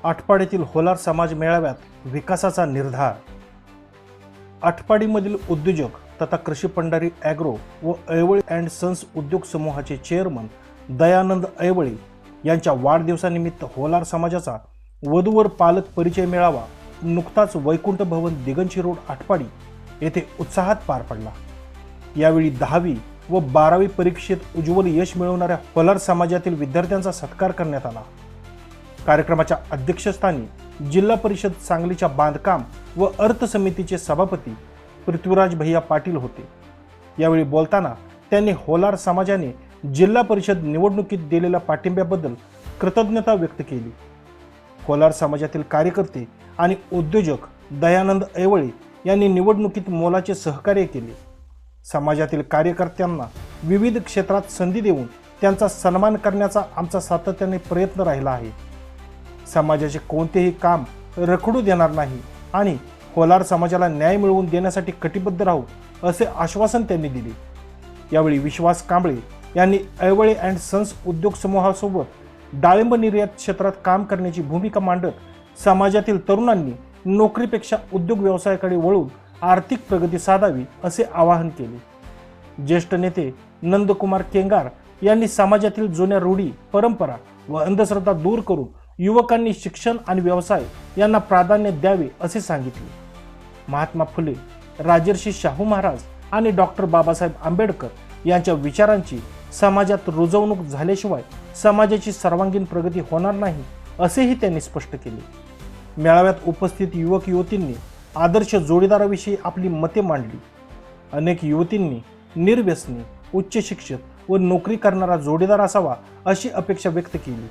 आटपाडीतील होलार समाज मेळाव्यात विकासाचा निर्धार। आटपाडीमधील उद्योजक तथा कृषी पंढारी ॲग्रो व ऐवळे अँड सन्स उद्योग समूहाचे चेअरमन दयानंद ऐवळे यांच्या वाढदिवसानिमित्त होलार समाजाचा वधूवर पालक परिचय मेळावा नुकताच वैकुंठ भवन दिगंची रोड आटपाडी येथे उत्साहात पार पडला। यावेळी 10वी व 12वी परीक्षेत उज्ज्वल यश मिळवणाऱ्या होलार समाजातील विद्यार्थ्यांचा सत्कार करण्यात आला। कार्यक्रमाच्या अध्यक्षस्थानी जिल्हा परिषद सांगलीच्या बांधकाम व अर्थ समितीचे सभापती पृथ्वीराज भैया पाटील होते। यावेळी बोलताना त्यांनी होलार समाजाने जिल्हा परिषद निवडणुकीत दिलेल्या पाठिंब्याबद्दल कृतज्ञता व्यक्त केली। होलार समाजातील कार्यकर्ते आणि उद्योजक दयानंद ऐवळे यांनी निवडणुकीत मोलाचे सहकार्य केले। समाजातील कार्यकर्त्यांना विविध क्षेत्रात संधी देऊन त्यांचा सन्मान करण्याचा आमचा सातत्याने प्रयत्न राहिला आहे। समाजाचे कोणतेही काम रखडू देणार नाही आणि होलार समाजाला न्याय मिळवून देण्यासाठी कटिबद्ध राहू असे आश्वासन त्यांनी दिले। यावेळी विश्वास कांबळे यांनी ऐवळे अँड सन्स उद्योग समूहासोबत डाळिंब निर्यात क्षेत्रात काम करण्याची भूमिका मांडत समाजातील तरुणांनी नोकरीपेक्षा उद्योग व्यवसायाकडे वळून आर्थिक प्रगती साधावी असे आवाहन केले। ज्येष्ठ नेते नंदकुमार केंगार यांनी समाजातील जुन्या रूढी, परंपरा व अंधश्रद्धा दूर करून युवकांनी शिक्षण आणि व्यवसाय यांना प्राधान्य द्यावे असे सांगितले। महात्मा फुले, राजर्षी शाहू महाराज आणि डॉक्टर बाबासाहेब आंबेडकर यांच्या विचारांची समाजात रुजवणूक झाल्याशिवाय समाजाची सर्वांगीण प्रगती होणार नाही असेही त्यांनी स्पष्ट केले। मेळाव्यात उपस्थित युवक युवतींनी आदर्श जोडीदाराविषयी आपली मते मांडली। अनेक युवतींनी निर्व्यसनी, उच्च शिक्षित व नोकरी करणारा जोडीदार असावा अशी अपेक्षा व्यक्त केली।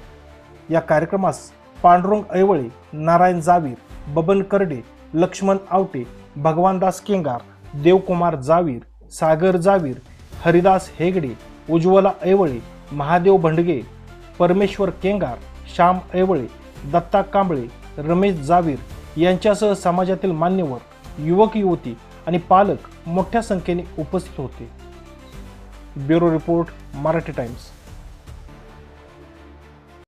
या कार्यक्रमास पांडुरंग ऐवळे, नारायण जावीर, बबन करडे, लक्ष्मण आवटे, भगवानदास केंगार, देवकुमार जावीर, सागर जावीर, हरिदास हेगडे, उज्ज्वला ऐवळे, महादेव भंडगे, परमेश्वर केंगार, श्याम ऐवळे, दत्ता कांबळे, रमेश जावीर यांच्यासह समाजातील मान्यवर, युवक युवती आणि पालक मोठ्या संख्येने उपस्थित होते। Bureau report, Marathi times.